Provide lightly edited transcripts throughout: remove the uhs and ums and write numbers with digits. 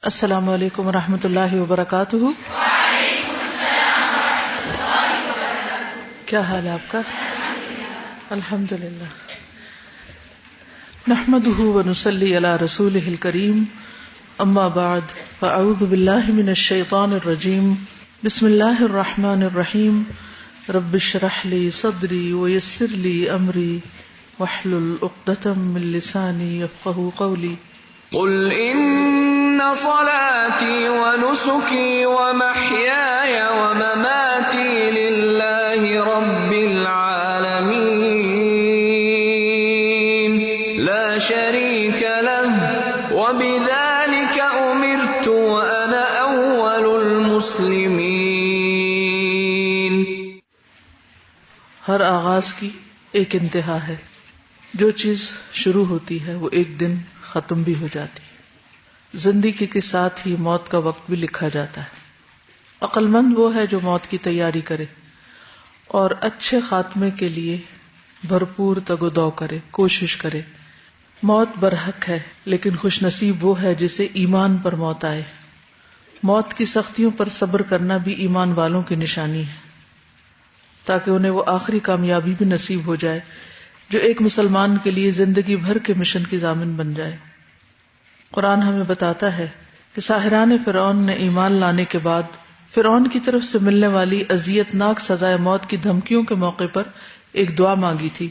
السلام علیکم ورحمۃ اللہ وبرکاتہ۔ وعلیکم السلام ورحمۃ اللہ وبرکاتہ۔ کیا حال ہے آپ کا؟ الحمد للہ۔ نحمده ونصلی علی رسولہ الکریم، اما بعد فاعوذ باللہ من الشیطان الرجیم، بسم اللہ الرحمن الرحیم، رب اشرح لی صدری ویسر لی امری واحلل عقدۃ من لسانی یفقہوا قولی۔ قل ان صلاتي ونسكي ومحياي ومماتي لله رب العالمين لا شريك له وبذلك أمرت وأنا أول المسلمين۔ ہر آغاز کی ایک انتہا ہے، جو چیز شروع ہوتی ہے وہ ایک دن ختم بھی ہو جاتی ہے۔ زندگی کے ساتھ ہی موت کا وقت بھی لکھا جاتا ہے۔ عقل مند وہ ہے جو موت کی تیاری کرے اور اچھے خاتمے کے لیے بھرپور تگ و دو کرے، کوشش کرے۔ موت برحق ہے، لیکن خوش نصیب وہ ہے جسے ایمان پر موت آئے۔ موت کی سختیوں پر صبر کرنا بھی ایمان والوں کی نشانی ہے، تاکہ انہیں وہ آخری کامیابی بھی نصیب ہو جائے جو ایک مسلمان کے لیے زندگی بھر کے مشن کی ضامن بن جائے۔ قرآن ہمیں بتاتا ہے کہ ساحران فرعون نے ایمان لانے کے بعد فرعون کی طرف سے ملنے والی اذیت ناک سزائے موت کی دھمکیوں کے موقع پر ایک دعا مانگی تھی،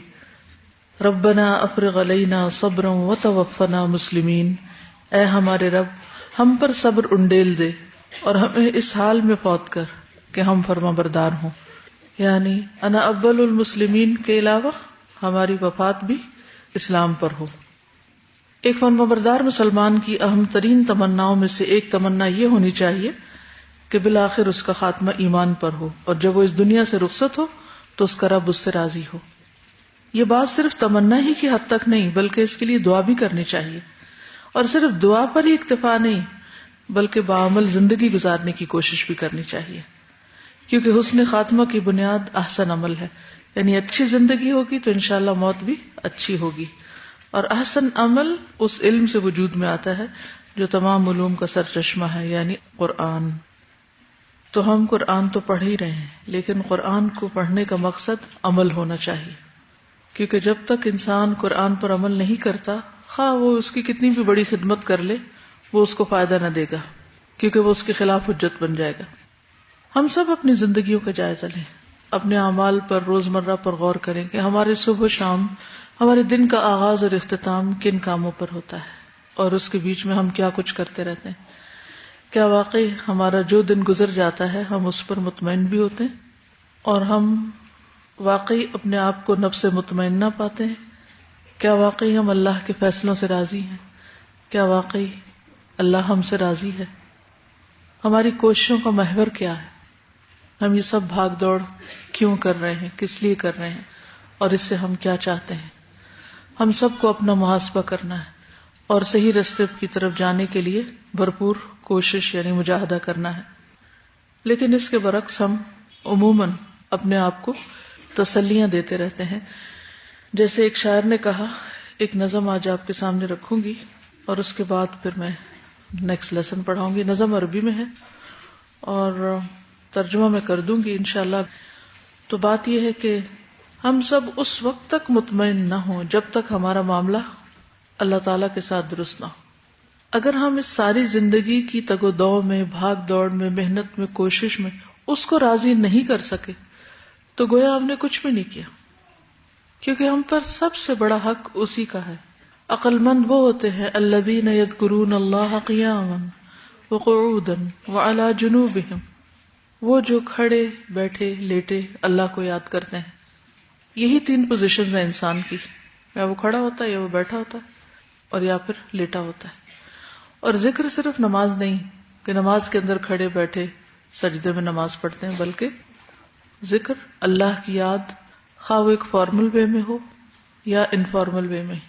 ربنا افرغ علینا صبرا وتوفنا مسلمین، اے ہمارے رب ہم پر صبر انڈیل دے اور ہمیں اس حال میں فوت کر کہ ہم فرما بردار ہوں، یعنی انا اول المسلمین کے علاوہ ہماری وفات بھی اسلام پر ہو۔ ایک فرمانبردار مسلمان کی اہم ترین تمناؤں میں سے ایک تمنا یہ ہونی چاہیے کہ بالآخر اس کا خاتمہ ایمان پر ہو، اور جب وہ اس دنیا سے رخصت ہو تو اس کا رب اس سے راضی ہو۔ یہ بات صرف تمنا ہی کی حد تک نہیں، بلکہ اس کے لیے دعا بھی کرنی چاہیے، اور صرف دعا پر ہی اکتفا نہیں بلکہ بعمل زندگی گزارنے کی کوشش بھی کرنی چاہیے، کیونکہ حسن خاتمہ کی بنیاد احسن عمل ہے، یعنی اچھی زندگی ہوگی تو انشاءاللہ موت بھی اچھی ہوگی، اور احسن عمل اس علم سے وجود میں آتا ہے جو تمام علوم کا سرچشمہ ہے، یعنی قرآن۔ تو ہم قرآن تو پڑھ ہی رہے ہیں، لیکن قرآن کو پڑھنے کا مقصد عمل ہونا چاہیے، کیونکہ جب تک انسان قرآن پر عمل نہیں کرتا، خواہ وہ اس کی کتنی بھی بڑی خدمت کر لے، وہ اس کو فائدہ نہ دے گا، کیونکہ وہ اس کے خلاف حجت بن جائے گا۔ ہم سب اپنی زندگیوں کا جائزہ لیں، اپنے اعمال پر روزمرہ پر غور کریں کہ ہمارے صبح و شام ہمارے دن کا آغاز اور اختتام کن کاموں پر ہوتا ہے، اور اس کے بیچ میں ہم کیا کچھ کرتے رہتے ہیں۔ کیا واقعی ہمارا جو دن گزر جاتا ہے ہم اس پر مطمئن بھی ہوتے ہیں، اور ہم واقعی اپنے آپ کو نفس مطمئنہ پاتے ہیں؟ کیا واقعی ہم اللہ کے فیصلوں سے راضی ہیں؟ کیا واقعی اللہ ہم سے راضی ہے؟ ہماری کوششوں کا محور کیا ہے؟ ہم یہ سب بھاگ دوڑ کیوں کر رہے ہیں، کس لیے کر رہے ہیں، اور اس سے ہم کیا چاہتے ہیں؟ ہم سب کو اپنا محاسبہ کرنا ہے اور صحیح راستے کی طرف جانے کے لیے بھرپور کوشش یعنی مجاہدہ کرنا ہے۔ لیکن اس کے برعکس ہم عموماً اپنے آپ کو تسلیاں دیتے رہتے ہیں۔ جیسے ایک شاعر نے کہا، ایک نظم آج آپ کے سامنے رکھوں گی اور اس کے بعد پھر میں نیکسٹ لیسن پڑھاؤں گی۔ نظم عربی میں ہے اور ترجمہ میں کر دوں گی انشاءاللہ۔ تو بات یہ ہے کہ ہم سب اس وقت تک مطمئن نہ ہوں جب تک ہمارا معاملہ اللہ تعالیٰ کے ساتھ درست نہ ہو۔ اگر ہم اس ساری زندگی کی تگ و دو میں، بھاگ دوڑ میں، محنت میں، کوشش میں اس کو راضی نہیں کر سکے تو گویا ہم نے کچھ بھی نہیں کیا، کیونکہ ہم پر سب سے بڑا حق اسی کا ہے۔ عقل مند وہ ہوتے ہیں الذین یذکرون اللہ قیاما وقعودا وعلی جنوبہم، وہ جو کھڑے، بیٹھے، لیٹے اللہ کو یاد کرتے ہیں۔ یہی تین پوزیشنز ہیں انسان کی، یا وہ کھڑا ہوتا ہے، یا وہ بیٹھا ہوتا ہے، اور یا پھر لیٹا ہوتا ہے۔ اور ذکر صرف نماز نہیں کہ نماز کے اندر کھڑے بیٹھے سجدے میں نماز پڑھتے ہیں، بلکہ ذکر اللہ کی یاد، خواہ وہ ایک فارمل وے میں ہو یا انفارمل وے میں۔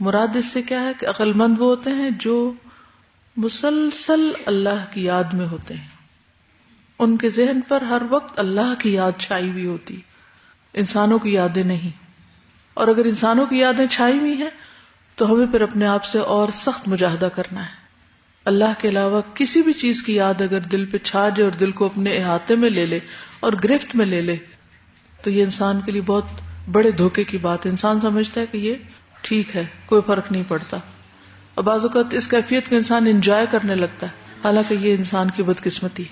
مراد اس سے کیا ہے کہ عقل مند وہ ہوتے ہیں جو مسلسل اللہ کی یاد میں ہوتے ہیں، ان کے ذہن پر ہر وقت اللہ کی یاد چھائی ہوئی ہوتی، انسانوں کی یادیں نہیں۔ اور اگر انسانوں کی یادیں چھائی ہوئی ہیں تو ہمیں پھر اپنے آپ سے اور سخت مجاہدہ کرنا ہے، اللہ کے علاوہ کسی بھی چیز کی یاد اگر دل پہ چھا جائے اور دل کو اپنے احاطے میں لے لے اور گرفت میں لے لے تو یہ انسان کے لیے بہت بڑے دھوکے کی بات ہے. انسان سمجھتا ہے کہ یہ ٹھیک ہے, کوئی فرق نہیں پڑتا, اور بعض اوقات اس کیفیت کو انسان انجوائے کرنے لگتا ہے, حالانکہ یہ انسان کی بدقسمتی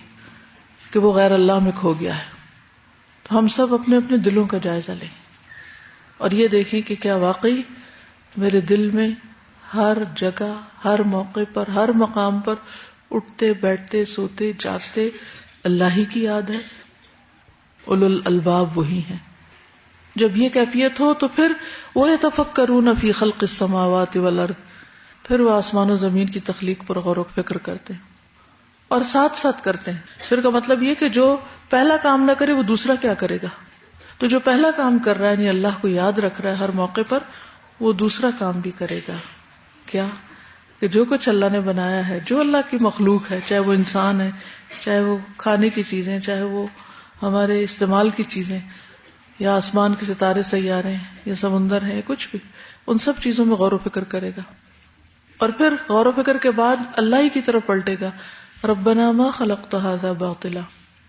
کہ وہ غیر اللہ میں کھو گیا ہے. تو ہم سب اپنے اپنے دلوں کا جائزہ لیں اور یہ دیکھیں کہ کیا واقعی میرے دل میں ہر جگہ, ہر موقع پر, ہر مقام پر اٹھتے بیٹھتے سوتے جاگتے اللہ ہی کی یاد ہے. اولو الالباب وہی ہیں. جب یہ کیفیت ہو تو پھر وَيَتَفَكَّرُونَ فِي خَلْقِ السَّمَاوَاتِ وَالْأَرْضِ, پھر وہ آسمان و زمین کی تخلیق پر غور و فکر کرتے ہیں اور ساتھ ساتھ کرتے ہیں. پھر کا مطلب یہ کہ جو پہلا کام نہ کرے وہ دوسرا کیا کرے گا. تو جو پہلا کام کر رہا ہے یعنی اللہ کو یاد رکھ رہا ہے ہر موقع پر, وہ دوسرا کام بھی کرے گا. کیا کہ جو کچھ اللہ نے بنایا ہے, جو اللہ کی مخلوق ہے, چاہے وہ انسان ہے, چاہے وہ کھانے کی چیزیں, چاہے وہ ہمارے استعمال کی چیزیں, یا آسمان کے ستارے سیارے ہیں, یا سمندر ہیں, کچھ بھی, ان سب چیزوں میں غور و فکر کرے گا. اور پھر غور و فکر کے بعد اللہ ہی کی طرف پلٹے گا, ربنا ما خلقت هذا باطلا,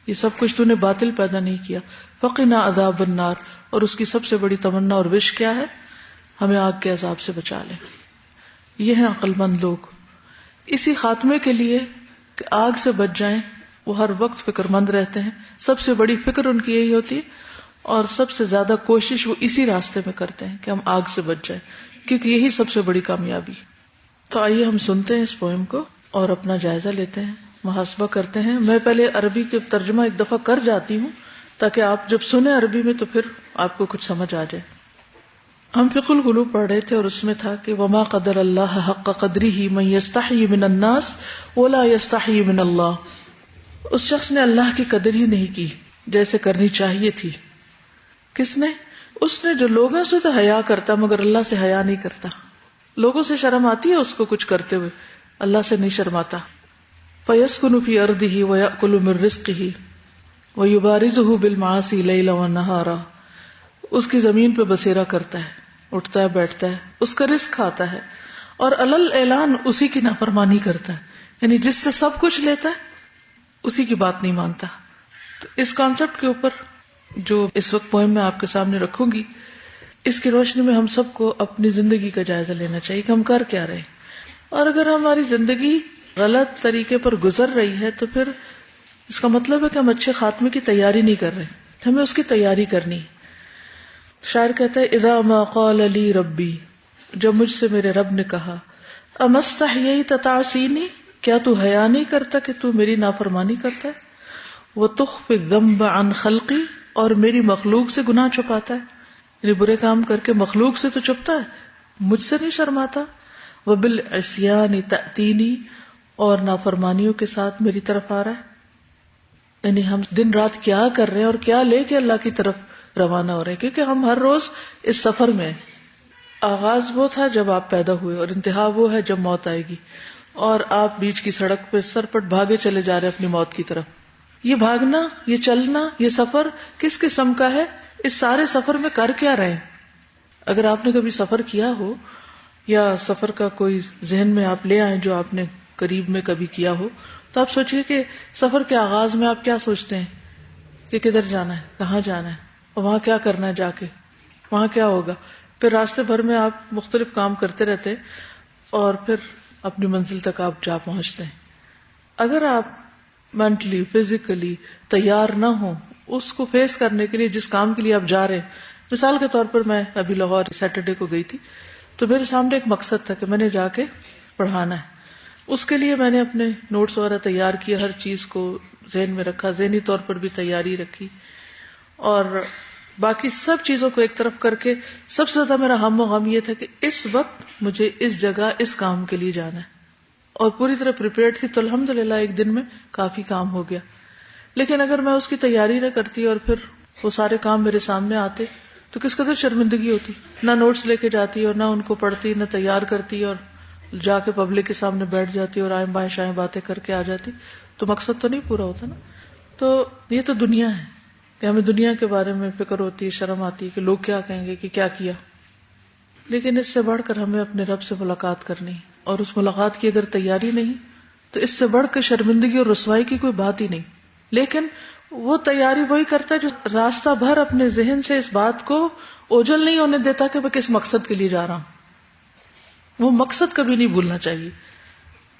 یہ سب کچھ تو نے باطل پیدا نہیں کیا, فقنا عذاب النار, اور اس کی سب سے بڑی تمنا اور وش کیا ہے, ہمیں آگ کے عذاب سے بچا لے. یہ ہیں عقل مند لوگ. اسی خاتمے کے لیے کہ آگ سے بچ جائیں وہ ہر وقت فکر مند رہتے ہیں. سب سے بڑی فکر ان کی یہی ہوتی ہے اور سب سے زیادہ کوشش وہ اسی راستے میں کرتے ہیں کہ ہم آگ سے بچ جائیں, کیونکہ یہی سب سے بڑی کامیابی. تو آئیے ہم سنتے ہیں اس پوئم کو اور اپنا جائزہ لیتے ہیں, محاسبہ کرتے ہیں. میں پہلے عربی کے ترجمہ ایک دفعہ کر جاتی ہوں تاکہ آپ جب سنیں عربی میں تو پھر آپ کو کچھ سمجھ آ جائے. ہم فقہ القلوب پڑھ رہے تھے اور اس میں تھا کہ وما قدر اللہ حق قدرہ من یستحی من الناس ولا یستحی من اللہ, اس شخص نے اللہ کی قدر ہی نہیں کی جیسے کرنی چاہیے تھی. کس نے؟ اس نے جو لوگوں سے تو حیا کرتا مگر اللہ سے حیا نہیں کرتا. لوگوں سے شرم آتی ہے اس کو کچھ کرتے ہوئے, اللہ سے نہیں شرماتا. فَيَسْكُنُ فِي أَرْضِهِ وَيَأْكُلُ مِن رِزْقِهِ وَيُبَارِزُهُ بِالْمَعَاصِي لَيْلًا وَالنَّهَارًا, اس کی زمین پہ بسیرا کرتا ہے, اٹھتا ہے بیٹھتا ہے, اس کا رزق کھاتا ہے اور علل اعلان اسی کی نافرمانی کرتا ہے, یعنی جس سے سب کچھ لیتا ہے اسی کی بات نہیں مانتا. تو اس کانسیپٹ کے اوپر جو اس وقت پوئم میں آپ کے سامنے رکھوں گی, اس کی روشنی میں ہم سب کو اپنی زندگی کا جائزہ لینا چاہیے کہ ہم کر کیا رہے ہیں, اور اگر ہماری زندگی غلط طریقے پر گزر رہی ہے تو پھر اس کا مطلب ہے کہ ہم اچھے خاتمے کی تیاری نہیں کر رہے, ہمیں اس کی تیاری کرنی. شاعر کہتا ہے اذا ما قال لی ربی, جب مجھ سے میرے رب نے کہا, امستحییت تعصینی, کیا تو حیا نہیں کرتا کہ تو میری نافرمانی کرتا ہے, وتخفی الذنب عن خلقی, اور میری مخلوق سے گناہ چھپاتا ہے, یعنی برے کام کر کے مخلوق سے تو چھپتا ہے, مجھ سے نہیں شرماتا. وبالعصیان تأتینی, اور نافرمانیوں کے ساتھ میری طرف آ رہا ہے. یعنی ہم دن رات کیا کر رہے ہیں اور کیا لے کے اللہ کی طرف روانہ ہو رہے ہیں, کیونکہ ہم ہر روز اس سفر میں ہیں. آغاز وہ تھا جب آپ پیدا ہوئے اور انتہا وہ ہے جب موت آئے گی, اور آپ بیچ کی سڑک پہ سرپٹ بھاگے چلے جا رہے ہیں اپنی موت کی طرف. یہ بھاگنا, یہ چلنا, یہ سفر کس قسم کا ہے, اس سارے سفر میں کر کیا رہے ہیں. اگر آپ نے کبھی سفر کیا ہو یا سفر کا کوئی ذہن میں آپ لے آئیں جو آپ نے قریب میں کبھی کیا ہو, تو آپ سوچئے کہ سفر کے آغاز میں آپ کیا سوچتے ہیں کہ کدھر جانا ہے, کہاں جانا ہے, اور وہاں کیا کرنا ہے, جا کے وہاں کیا ہوگا. پھر راستے بھر میں آپ مختلف کام کرتے رہتے اور پھر اپنی منزل تک آپ جا پہنچتے ہیں. اگر آپ مینٹلی فزیکلی تیار نہ ہوں اس کو فیس کرنے کے لیے جس کام کے لیے آپ جا رہے ہیں, مثال کے طور پر میں ابھی لاہور سیٹرڈے کو گئی تھی, تو میرے سامنے ایک مقصد تھا کہ میں نے جا کے پڑھانا ہے. اس کے لیے میں نے اپنے نوٹس وغیرہ تیار کیے, ہر چیز کو ذہن میں رکھا, ذہنی طور پر بھی تیاری رکھی, اور باقی سب چیزوں کو ایک طرف کر کے سب سے زیادہ میرا ہم و غم یہ تھا کہ اس وقت مجھے اس جگہ اس کام کے لیے جانا ہے, اور پوری طرح پریپیئرڈ تھی. تو الحمدللہ ایک دن میں کافی کام ہو گیا. لیکن اگر میں اس کی تیاری نہ کرتی اور پھر وہ سارے کام میرے سامنے آتے تو کس قدر شرمندگی ہوتی. نہ نوٹس لے کے جاتی اور نہ ان کو پڑھتی, نہ تیار کرتی, اور جا کے پبلک کے سامنے بیٹھ جاتی اور آئیں بائیں شائیں باتیں کر کے آ جاتی, تو مقصد تو نہیں پورا ہوتا نا. تو یہ تو دنیا ہے کہ ہمیں دنیا کے بارے میں فکر ہوتی ہے, شرم آتی ہے کہ لوگ کیا کہیں گے کہ کیا کیا. لیکن اس سے بڑھ کر ہمیں اپنے رب سے ملاقات کرنی, اور اس ملاقات کی اگر تیاری نہیں تو اس سے بڑھ کے شرمندگی اور رسوائی کی کوئی بات ہی نہیں. لیکن وہ تیاری وہی کرتا ہے جو راستہ بھر اپنے ذہن سے اس بات کو اوجھل نہیں ہونے دیتا کہ میں کس مقصد کے لیے جا رہا ہوں. وہ مقصد کبھی نہیں بھولنا چاہیے.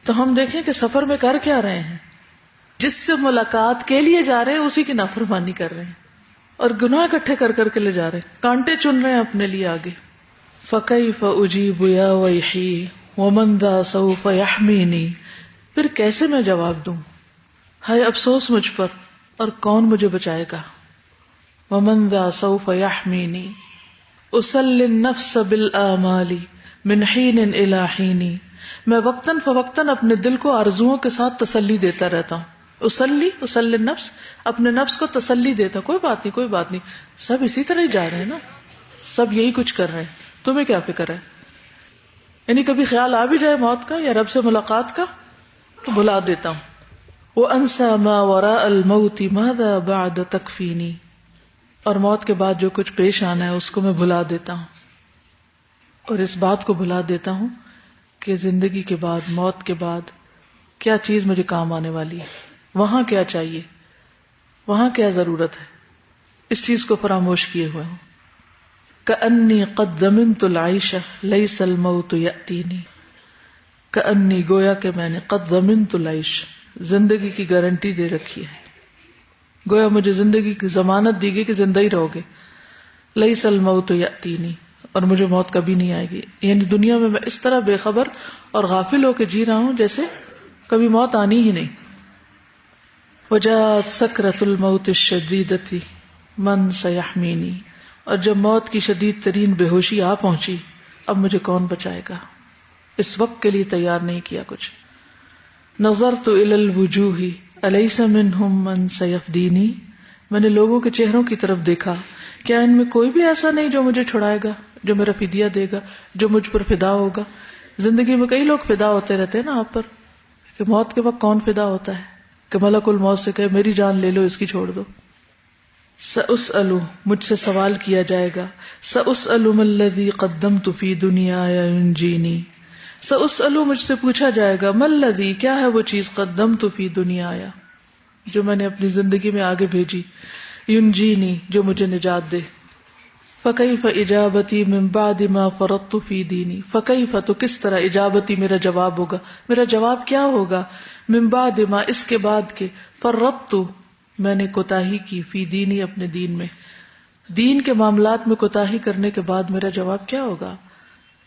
تو ہم دیکھیں کہ سفر میں کر کیا رہے ہیں. جس سے ملاقات کے لیے جا رہے ہیں اسی کی نافرمانی کر رہے ہیں اور گناہ اکٹھے کر کر کے لے جا رہے ہیں, کانٹے چن رہے ہیں اپنے لیے آگے. فَكَيْفَ أُجِيبُ يَا وَيْحِي وَمَنْ ذَا سَوْفَ يَحْمِينِي, پھر کیسے میں جواب دوں, ہائے افسوس مجھ پر, اور کون مجھے بچائے گا. وَمَنْ ذَا سَوْفَ يَحْمِينِي أُسَلِّ النَّفْسَ بِالْآمَالِ مِنْ حِينٍ إِلَى حِينٍ, میں وقتاً فوقتاً اپنے دل کو آرزوؤں کے ساتھ تسلی دیتا رہتا ہوں. اسلی النفس, اپنے نفس کو تسلی دیتا, کوئی بات نہیں کوئی بات نہیں, سب اسی طرح ہی جا رہے ہیں نا, سب یہی کچھ کر رہے ہیں, تمہیں کیا فکر ہے. یعنی کبھی خیال آ بھی جائے موت کا یا رب سے ملاقات کا تو بھلا دیتا ہوں. وَأَنْسَى مَا وَرَاءَ الْمَوْتِ مَاذَا بَعْدَ تَكْفِينِي, اور موت کے بعد جو کچھ پیش آنا ہے اس کو میں بھلا دیتا ہوں, اور اس بات کو بھلا دیتا ہوں کہ زندگی کے بعد, موت کے بعد کیا چیز مجھے کام آنے والی ہے, وہاں کیا چاہیے, وہاں کیا ضرورت ہے, اس چیز کو فراموش کیے ہوئے ہوں. کأنی قد ضمنت العیش لیس الموت یأتینی, کأنی گویا کہ میں نے قد ضمنت العیش زندگی کی گارنٹی دے رکھی ہے, گویا مجھے زندگی کی ضمانت دی گئی کہ زندہ ہی رہو گے. لیس الموت یأتینی, اور مجھے موت کبھی نہیں آئے گی. یعنی دنیا میں میں اس طرح بے خبر اور غافل ہو کے جی رہا ہوں جیسے کبھی موت آنی ہی نہیں. وجاءت سکرۃ الموت الشدیدۃ من سیحمینی, اور جب موت کی شدید ترین بے ہوشی آ پہنچی, اب مجھے کون بچائے گا, اس وقت کے لیے تیار نہیں کیا کچھ. نظرت الی الوجوہ الیس منہم من سیفدینی, میں نے لوگوں کے چہروں کی طرف دیکھا, کیا ان میں کوئی بھی ایسا نہیں جو مجھے چھڑائے گا, جو میرا فدیہ دے گا, جو مجھ پر فدا ہوگا. زندگی میں کئی لوگ فدا ہوتے رہتے ہیں نا آپ پر, کہ موت کے وقت کون فدا ہوتا ہے کہ ملک الموت سے کہے میری جان لے لو, اس کی چھوڑ دو. سأسأل, مجھ سے سوال کیا جائے گا. سأسأل ما الذی قدمت فی دنیایا ینجینی, سأسأل, مجھ سے پوچھا جائے گا, ما الذی, کیا ہے وہ چیز, قدمت فی دنیایا, جو میں نے اپنی زندگی میں آگے بھیجی, ینجینی, جو مجھے نجات دے. فکیف اجابتی من بعد ما فرطت فی دینی, فکیف, تو کس طرح, اجابتی, میرا جواب ہوگا, میرا جواب کیا ہوگا, من بعد ما, اس کے بعد کے, فرطت, میں نے کوتاہی کی, فی دینی, اپنے دین میں, دین کے معاملات میں کوتاہی کرنے کے بعد میرا جواب کیا ہوگا.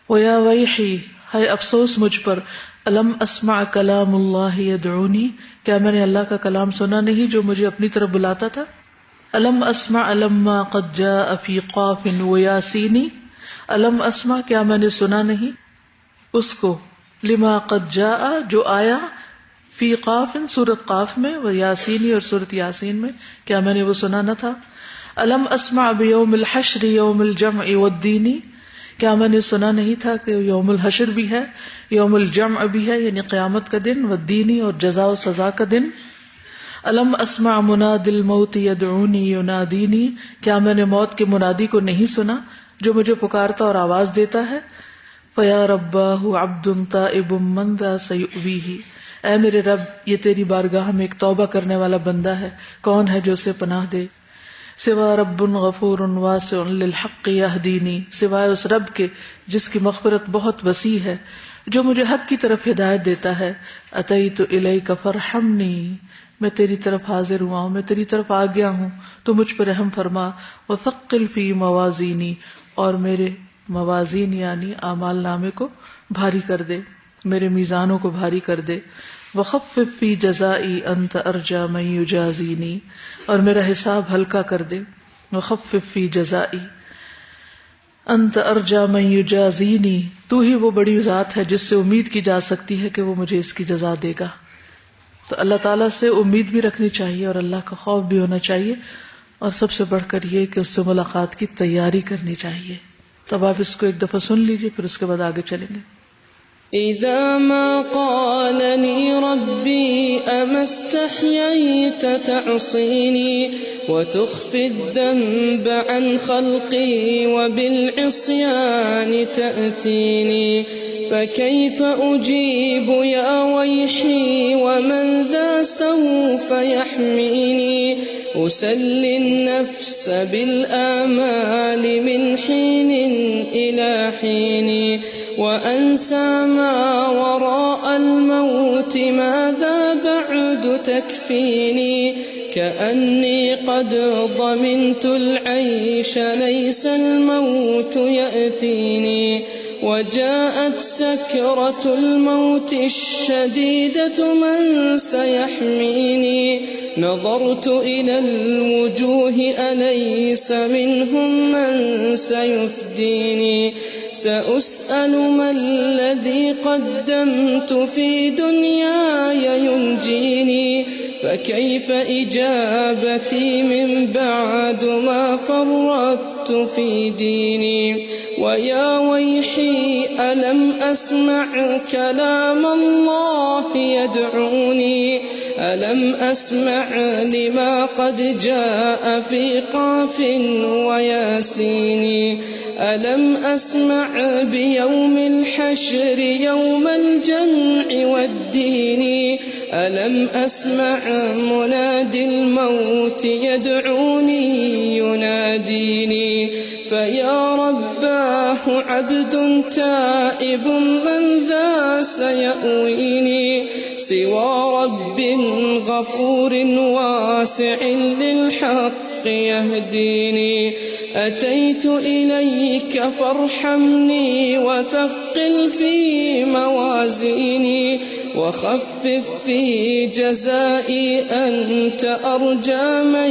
ویا ویحی, ہے افسوس مجھ پر, الم اسمع کلام اللہ یدعونی, کیا میں نے اللہ کا کلام سنا نہیں جو مجھے اپنی طرف بلاتا تھا. الم اسمع لما قد جاء فی قاف ویاسینی, الم اسمع, کیا میں نے سنا نہیں اس کو, لما قد جاء, جو آیا, فی قاف, سورت قاف میں, ویاسینی, اور سورت یاسین میں, کیا میں نے وہ سنا نہ تھا. الم اسمع بیوم الحشر یوم الجمع والدین, کیا میں نے سنا نہیں تھا کہ یوم الحشر بھی ہے, یوم الجمع بھی ہے, یعنی قیامت کا دن, والدین, اور جزا و سزا کا دن. الم اسمع مناد الموت یدعونی ینادینی, کیا میں نے موت کے منادی کو نہیں سنا جو مجھے پکارتا اور آواز دیتا ہے. فیا رباہ عبد تائب من ذا سیؤویہ, اے میرے رب, یہ تیری بارگاہ میں ایک توبہ کرنے والا بندہ ہے, کون ہے جو اسے پناہ دے. سوا رب غفور واسع للحق یہدینی, سوائے اس رب کے جس کی مغفرت بہت وسیع ہے, جو مجھے حق کی طرف ہدایت دیتا ہے. اتیت الیک فرحمنی, میں تیری طرف حاضر ہوا ہوں, میں تیری طرف آ گیا ہوں, تو مجھ پر رحم فرما. وثقل فی موازینی, اور میرے موازین یعنی اعمال نامے کو بھاری کر دے, میرے میزانوں کو بھاری کر دے. وخفف فی جزائی انت ارجا من یجازینی, اور میرا حساب ہلکا کر دے. وخفف فی جزائی انت ارجا من یجازینی, تو ہی وہ بڑی ذات ہے جس سے امید کی جا سکتی ہے کہ وہ مجھے اس کی جزا دے گا. تو اللہ تعالیٰ سے امید بھی رکھنی چاہیے اور اللہ کا خوف بھی ہونا چاہیے, اور سب سے بڑھ کر یہ کہ اس سے ملاقات کی تیاری کرنی چاہیے. تب آپ اس کو ایک دفعہ سن لیجئے, پھر اس کے بعد آگے چلیں گے. إذا ما قالني ربي أما استحييت تعصيني وتخفي الذنب عن خلقي وبالعصيان تأتيني فكيف أجيب يا ويحي ومن ذا سوف يحميني أسلي النفس بالآمال من حين إلى حين وأنسى ما وراء الموت ماذا بعد تكفيني كأني قد ضمنت العيش ليس الموت يأتيني وجاءت سكرة الموت الشديدة من سيحميني نظرت إلى الوجوه أليس منهم من سيفديني سأسأل ما الذي قدمت في دنياي ينجيني فكيف إجابتي من بعد ما فرطت في ديني ويا ويحي ألم أسمع كلام الله يدعوني ألم أسمع لما قد جاء في قاف وياسين ألم أسمع بيوم الحشر يوم الجمع والدين ألم أسمع منادي الموت يدعوني يناديني فيا رباه عبد تائب من ذا سيأويني سوى رب غفور واسع للحق يهديني أتيت إليك فارحمني وثقل في موازيني وخفف في جزائي أنت أرجى من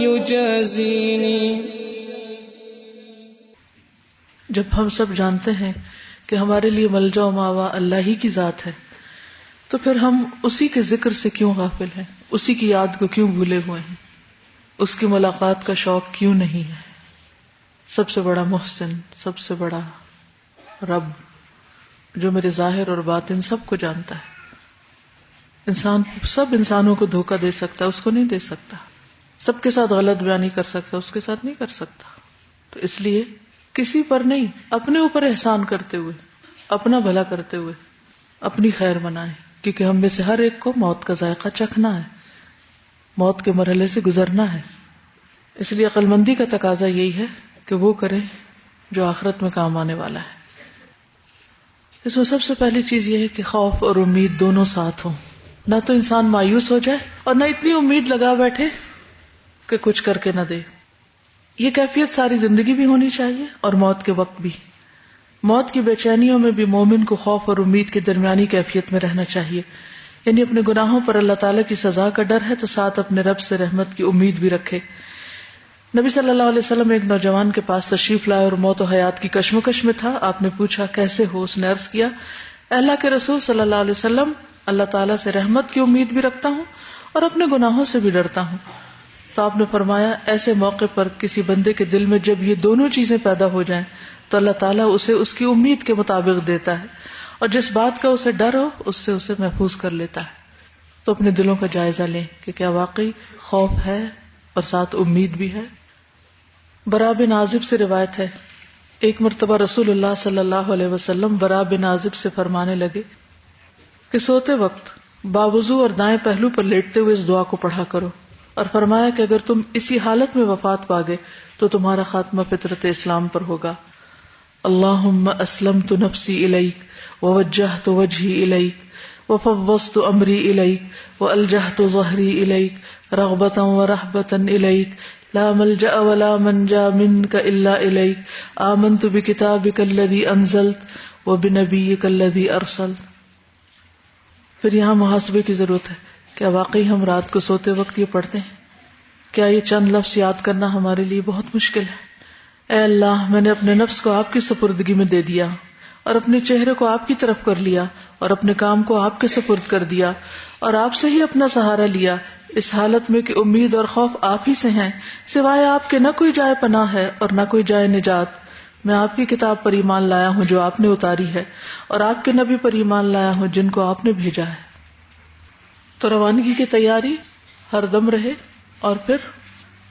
يجازيني. جب ہم سب جانتے ہیں کہ ہمارے لیے ملجا و ماوا اللہ ہی کی ذات ہے تو پھر ہم اسی کے ذکر سے کیوں غافل ہیں، اسی کی یاد کو کیوں بھولے ہوئے ہیں، اس کی ملاقات کا شوق کیوں نہیں ہے. سب سے بڑا محسن، سب سے بڑا رب جو میرے ظاہر اور باطن سب کو جانتا ہے. انسان سب انسانوں کو دھوکہ دے سکتا ہے، اس کو نہیں دے سکتا. سب کے ساتھ غلط بیانی کر سکتا، اس کے ساتھ نہیں کر سکتا. تو اس لیے کسی پر نہیں، اپنے اوپر احسان کرتے ہوئے، اپنا بھلا کرتے ہوئے اپنی خیر منائیں، کیونکہ ہم میں سے ہر ایک کو موت کا ذائقہ چکھنا ہے، موت کے مرحلے سے گزرنا ہے. اس لیے عقل مندی کا تقاضا یہی ہے کہ وہ کریں جو آخرت میں کام آنے والا ہے. اس میں سب سے پہلی چیز یہ ہے کہ خوف اور امید دونوں ساتھ ہوں. نہ تو انسان مایوس ہو جائے اور نہ اتنی امید لگا بیٹھے کہ کچھ کر کے نہ دے. یہ کیفیت ساری زندگی بھی ہونی چاہیے اور موت کے وقت بھی. موت کی بے چینیوں میں بھی مومن کو خوف اور امید کی درمیانی کیفیت میں رہنا چاہیے. یعنی اپنے گناہوں پر اللہ تعالیٰ کی سزا کا ڈر ہے تو ساتھ اپنے رب سے رحمت کی امید بھی رکھے. نبی صلی اللہ علیہ وسلم ایک نوجوان کے پاس تشریف لائے اور موت و حیات کی کشمکش میں تھا. آپ نے پوچھا کیسے ہو؟ اس نے عرض کیا اللہ کے رسول صلی اللہ علیہ وسلم اللہ تعالیٰ سے رحمت کی امید بھی رکھتا ہوں اور اپنے گناہوں سے بھی ڈرتا ہوں. تو آپ نے فرمایا ایسے موقع پر کسی بندے کے دل میں جب یہ دونوں چیزیں پیدا ہو جائیں تو اللہ تعالیٰ اسے اس کی امید کے مطابق دیتا ہے اور جس بات کا اسے ڈر ہو اس سے اسے محفوظ کر لیتا ہے. تو اپنے دلوں کا جائزہ لیں کہ کیا واقعی خوف ہے اور ساتھ امید بھی ہے. برا بن عازب سے روایت ہے ایک مرتبہ رسول اللہ صلی اللہ علیہ وسلم برا بن عازب سے فرمانے لگے کہ سوتے وقت باوضو اور دائیں پہلو پر لیٹتے ہوئے اس دعا کو پڑھا کرو، اور فرمایا کہ اگر تم اسی حالت میں وفات پا گئے تو تمہارا خاتمہ فطرت اسلام پر ہوگا. اللہم اسلمت نفسی الیک ووجہت وجہی الیک وفوضت امری الیک والجہت ظہری الیک رغبتا ورہبتا الیک لا ملجأ ولا منجا منک الا الیک آمنت بکتابک الذی انزلت وبنبیک الذی ارسلت. پھر یہاں محاسبے کی ضرورت ہے. کیا واقعی ہم رات کو سوتے وقت یہ پڑھتے ہیں؟ کیا یہ چند لفظ یاد کرنا ہمارے لیے بہت مشکل ہے؟ اے اللہ، میں نے اپنے نفس کو آپ کی سپردگی میں دے دیا اور اپنے چہرے کو آپ کی طرف کر لیا اور اپنے کام کو آپ کے سپرد کر دیا اور آپ سے ہی اپنا سہارا لیا، اس حالت میں کہ امید اور خوف آپ ہی سے ہیں، سوائے آپ کے نہ کوئی جائے پناہ ہے اور نہ کوئی جائے نجات. میں آپ کی کتاب پر ایمان لایا ہوں جو آپ نے اتاری ہے اور آپ کے نبی پر ایمان لایا ہوں جن کو آپ نے بھیجا ہے. تو روانگی کی تیاری ہر دم رہے، اور پھر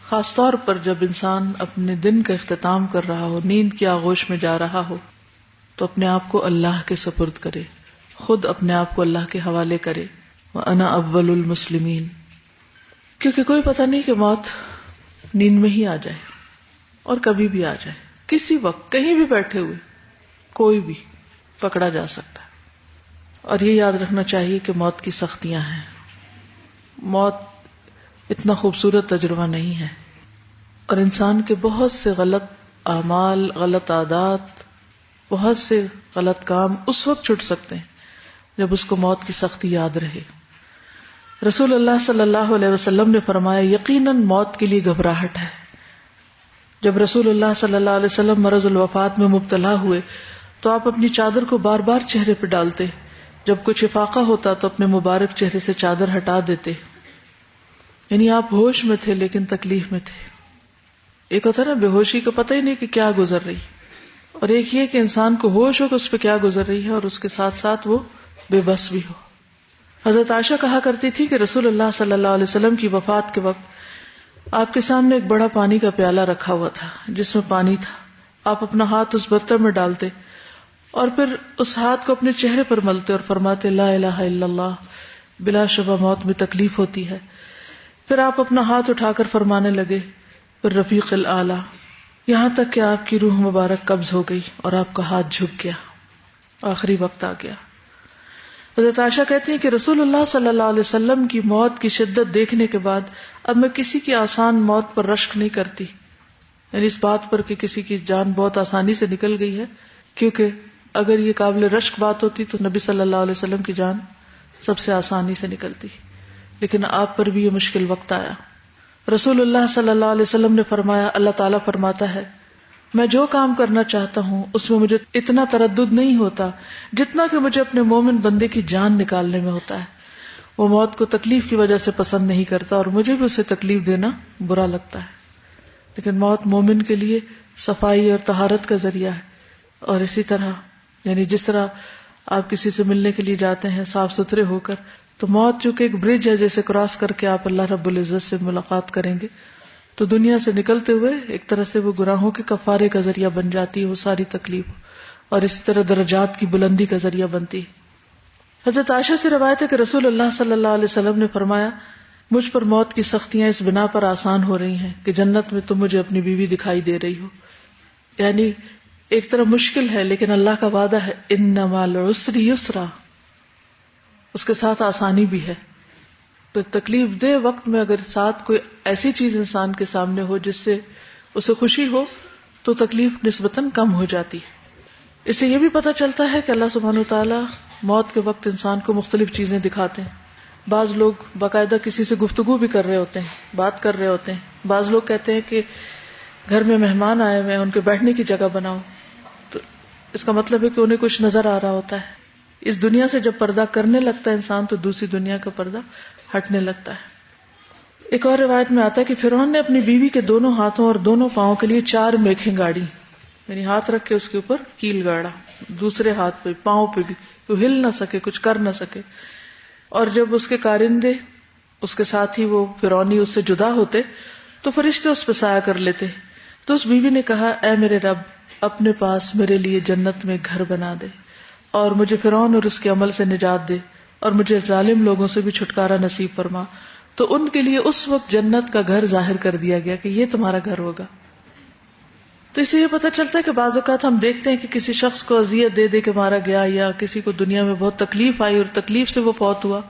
خاص طور پر جب انسان اپنے دن کا اختتام کر رہا ہو، نیند کی آغوش میں جا رہا ہو، تو اپنے آپ کو اللہ کے سپرد کرے، خود اپنے آپ کو اللہ کے حوالے کرے. وَأَنَا أَوَّلُ الْمُسْلِمِينَ. کیونکہ کوئی پتہ نہیں کہ موت نیند میں ہی آ جائے اور کبھی بھی آ جائے، کسی وقت کہیں بھی بیٹھے ہوئے کوئی بھی پکڑا جا سکتا ہے. اور یہ یاد رکھنا چاہیے کہ موت کی سختیاں ہیں. موت اتنا خوبصورت تجربہ نہیں ہے، اور انسان کے بہت سے غلط اعمال، غلط عادات، بہت سے غلط کام اس وقت چھٹ سکتے ہیں جب اس کو موت کی سختی یاد رہے. رسول اللہ صلی اللہ علیہ وسلم نے فرمایا یقیناً موت کے لیے گھبراہٹ ہے. جب رسول اللہ صلی اللہ علیہ وسلم مرض الوفات میں مبتلا ہوئے تو آپ اپنی چادر کو بار بار چہرے پہ ڈالتے، جب کچھ افاقہ ہوتا تو اپنے مبارک چہرے سے چادر ہٹا دیتے. یعنی آپ ہوش میں تھے لیکن تکلیف میں تھے. ایک ہوتا ہے نا بے ہوشی کا پتہ ہی نہیں کہ کیا گزر رہی، اور ایک یہ کہ انسان کو ہوش ہو کہ اس پہ کیا گزر رہی ہے اور اس کے ساتھ ساتھ وہ بے بس بھی ہو. حضرت عائشہ کہا کرتی تھی کہ رسول اللہ صلی اللہ علیہ وسلم کی وفات کے وقت آپ کے سامنے ایک بڑا پانی کا پیالہ رکھا ہوا تھا جس میں پانی تھا. آپ اپنا ہاتھ اس برتن میں ڈالتے اور پھر اس ہاتھ کو اپنے چہرے پر ملتے اور فرماتے لا الہ الا اللہ، بلا شبہ موت میں تکلیف ہوتی ہے. پھر آپ اپنا ہاتھ اٹھا کر فرمانے لگے پھر رفیق الاعلی، یہاں تک کہ آپ کی روح مبارک قبض ہو گئی اور آپ کا ہاتھ جھک گیا، آخری وقت آ گیا. حضرت عائشہ کہتی ہیں کہ رسول اللہ صلی اللہ علیہ وسلم کی موت کی شدت دیکھنے کے بعد اب میں کسی کی آسان موت پر رشک نہیں کرتی، یعنی اس بات پر کہ کسی کی جان بہت آسانی سے نکل گئی ہے، کیونکہ اگر یہ قابل رشک بات ہوتی تو نبی صلی اللہ علیہ وسلم کی جان سب سے آسانی سے نکلتی، لیکن آپ پر بھی یہ مشکل وقت آیا. رسول اللہ صلی اللہ علیہ وسلم نے فرمایا اللہ تعالیٰ فرماتا ہے میں جو کام کرنا چاہتا ہوں اس میں مجھے اتنا تردد نہیں ہوتا جتنا کہ مجھے اپنے مومن بندے کی جان نکالنے میں ہوتا ہے. وہ موت کو تکلیف کی وجہ سے پسند نہیں کرتا اور مجھے بھی اسے تکلیف دینا برا لگتا ہے، لیکن موت مومن کے لیے صفائی اور طہارت کا ذریعہ ہے. اور اسی طرح یعنی جس طرح آپ کسی سے ملنے کے لیے جاتے ہیں صاف ستھرے ہو کر، تو موت چونکہ ایک برج ہے جیسے کراس کر کے آپ اللہ رب العزت سے ملاقات کریں گے، تو دنیا سے نکلتے ہوئے ایک طرح سے وہ گناہوں کے کفارے کا ذریعہ بن جاتی ہے وہ ساری تکلیف، اور اسی طرح درجات کی بلندی کا ذریعہ بنتی ہے. حضرت عائشہ سے روایت ہے کہ رسول اللہ صلی اللہ علیہ وسلم نے فرمایا مجھ پر موت کی سختیاں اس بنا پر آسان ہو رہی ہیں کہ جنت میں تم مجھے اپنی بیوی دکھائی دے رہی ہو. یعنی ایک طرح مشکل ہے لیکن اللہ کا وعدہ ہے ان مع العسر یسرا، اس کے ساتھ آسانی بھی ہے. تو تکلیف دہ وقت میں اگر ساتھ کوئی ایسی چیز انسان کے سامنے ہو جس سے اسے خوشی ہو تو تکلیف نسبتاً کم ہو جاتی ہے. اس سے یہ بھی پتہ چلتا ہے کہ اللہ سبحانہ وتعالی موت کے وقت انسان کو مختلف چیزیں دکھاتے ہیں. بعض لوگ باقاعدہ کسی سے گفتگو بھی کر رہے ہوتے ہیں، بات کر رہے ہوتے ہیں. بعض لوگ کہتے ہیں کہ گھر میں مہمان آئے ہوئے ہیں ان کے بیٹھنے کی جگہ بناؤ، تو اس کا مطلب ہے کہ انہیں کچھ نظر آ رہا ہوتا ہے. اس دنیا سے جب پردہ کرنے لگتا ہے انسان تو دوسری دنیا کا پردہ ہٹنے لگتا ہے. ایک اور روایت میں آتا ہے کہ فرعون نے اپنی بیوی کے دونوں ہاتھوں اور دونوں پاؤں کے لیے 4 میخیں گاڑی، یعنی ہاتھ رکھ کے اس کے اوپر کیل گاڑا، دوسرے ہاتھ پہ پاؤں پہ بھی، وہ ہل نہ سکے، کچھ کر نہ سکے. اور جب اس کے کارندے اس کے ساتھ ہی وہ فرعونی اس سے جدا ہوتے تو فرشتے اس پہ سایہ کر لیتے. تو اس بیوی نے کہا اے میرے رب اپنے پاس میرے لیے جنت میں گھر بنا دے اور مجھے فرعون اور اس کے عمل سے نجات دے اور مجھے ظالم لوگوں سے بھی چھٹکارا نصیب فرما. تو ان کے لیے اس وقت جنت کا گھر ظاہر کر دیا گیا کہ یہ تمہارا گھر ہوگا. تو اس سے یہ پتہ چلتا ہے کہ بعض اوقات ہم دیکھتے ہیں کہ کسی شخص کو اذیت دے دے کے مارا گیا یا کسی کو دنیا میں بہت تکلیف آئی اور تکلیف سے وہ فوت ہوا،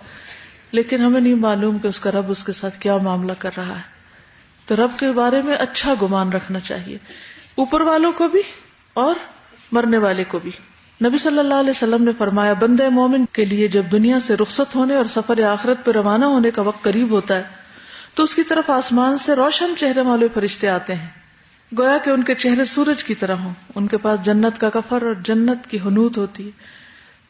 لیکن ہمیں نہیں معلوم کہ اس کا رب اس کے ساتھ کیا معاملہ کر رہا ہے. تو رب کے بارے میں اچھا گمان رکھنا چاہیے، اوپر والوں کو بھی اور مرنے والے کو بھی. نبی صلی اللہ علیہ وسلم نے فرمایا بندے مومن کے لیے جب دنیا سے رخصت ہونے اور سفر آخرت پہ روانہ ہونے کا وقت قریب ہوتا ہے تو اس کی طرف آسمان سے روشن چہرے والے فرشتے آتے ہیں، گویا کہ ان کے چہرے سورج کی طرح ہوں. ان کے پاس جنت کا کفر اور جنت کی حنوط ہوتی ہے.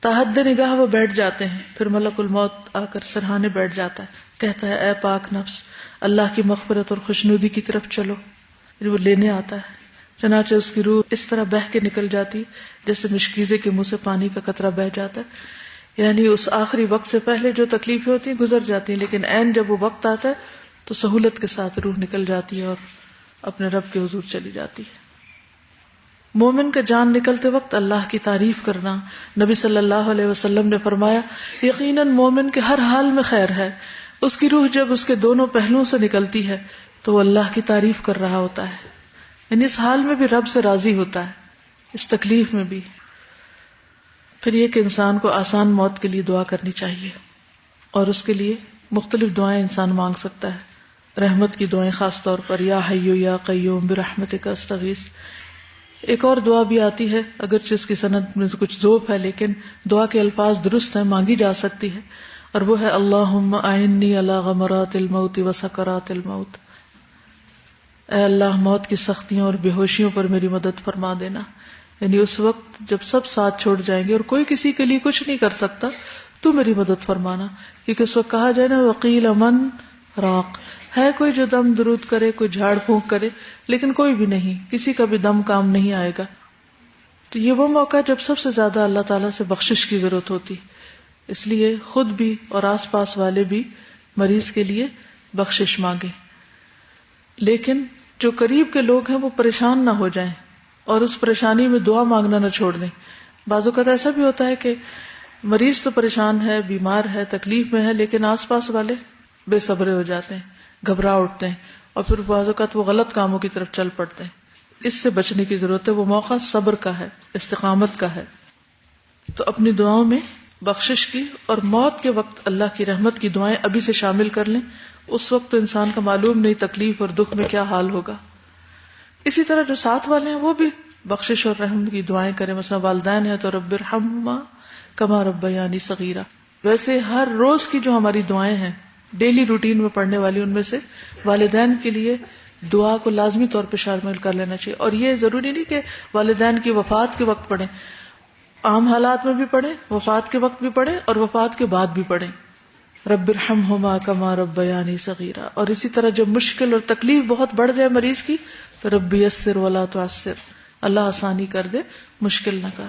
تحد نگاہ وہ بیٹھ جاتے ہیں، پھر ملک الموت آ کر سرہانے بیٹھ جاتا ہے، کہتا ہے اے پاک نفس اللہ کی مغفرت اور خوشنودی کی طرف چلو. وہ لینے آتا ہے، چنانچہ اس کی روح اس طرح بہہ کے نکل جاتی جیسے مشکیزے کے منہ سے پانی کا قطرہ بہہ جاتا ہے. یعنی اس آخری وقت سے پہلے جو تکلیفیں ہوتی ہیں گزر جاتی ہیں، لیکن عین جب وہ وقت آتا ہے تو سہولت کے ساتھ روح نکل جاتی ہے اور اپنے رب کے حضور چلی جاتی ہے. مومن کا جان نکلتے وقت اللہ کی تعریف کرنا. نبی صلی اللہ علیہ وسلم نے فرمایا یقیناً مومن کے ہر حال میں خیر ہے. اس کی روح جب اس کے دونوں پہلوؤں سے نکلتی ہے تو وہ اللہ کی تعریف کر رہا ہوتا ہے. یعنی اس حال میں بھی رب سے راضی ہوتا ہے, اس تکلیف میں بھی. پھر یہ کہ انسان کو آسان موت کے لیے دعا کرنی چاہیے, اور اس کے لیے مختلف دعائیں انسان مانگ سکتا ہے. رحمت کی دعائیں خاص طور پر, یا حیو یا قیوم برحمتک استغیث. ایک اور دعا بھی آتی ہے, اگرچہ اس کی سند میں کچھ ذوب ہے لیکن دعا کے الفاظ درست ہیں, مانگی جا سکتی ہے, اور وہ ہے اللہم اعنی علی غمرات الموت وسکرات الموت. اے اللہ موت کی سختیوں اور بے ہوشیوں پر میری مدد فرما دینا. یعنی اس وقت جب سب ساتھ چھوڑ جائیں گے اور کوئی کسی کے لیے کچھ نہیں کر سکتا, تو میری مدد فرمانا. کیونکہ اس وقت کہا جائے نا وقیل من راق, ہے کوئی جو دم درود کرے, کوئی جھاڑ پھونک کرے, لیکن کوئی بھی نہیں, کسی کا بھی دم کام نہیں آئے گا. تو یہ وہ موقع جب سب سے زیادہ اللہ تعالیٰ سے بخشش کی ضرورت ہوتی. اس لیے خود بھی اور آس پاس والے بھی مریض کے لیے بخشش مانگیں, لیکن جو قریب کے لوگ ہیں وہ پریشان نہ ہو جائیں اور اس پریشانی میں دعا مانگنا نہ چھوڑ دیں. بعض اوقات ایسا بھی ہوتا ہے کہ مریض تو پریشان ہے, بیمار ہے, تکلیف میں ہے, لیکن آس پاس والے بے صبرے ہو جاتے ہیں, گھبرا اٹھتے ہیں, اور پھر بعض اوقات وہ غلط کاموں کی طرف چل پڑتے ہیں. اس سے بچنے کی ضرورت ہے. وہ موقع صبر کا ہے, استقامت کا ہے. تو اپنی دعاؤں میں بخشش کی اور موت کے وقت اللہ کی رحمت کی دعائیں ابھی سے شامل کر لیں. اس وقت تو انسان کا معلوم نہیں تکلیف اور دکھ میں کیا حال ہوگا. اسی طرح جو ساتھ والے ہیں وہ بھی بخشش اور رحم کی دعائیں کریں. مثلا والدین ہیں تو رب ارحمہما کما ربیانی صغیرہ. ویسے ہر روز کی جو ہماری دعائیں ہیں ڈیلی روٹین میں پڑھنے والی, ان میں سے والدین کے لیے دعا کو لازمی طور پہ شامل کر لینا چاہیے. اور یہ ضروری نہیں کہ والدین کی وفات کے وقت پڑھیں, عام حالات میں بھی پڑھیں, وفات کے وقت بھی پڑھیں اور وفات کے بعد بھی پڑھیں. رب ارحمہما کما ربیانی صغیرہ. اور اسی طرح جب مشکل اور تکلیف بہت بڑھ جائے مریض کی تو رب یسر ولا تعسر, اللہ آسانی کر دے, مشکل نہ کر,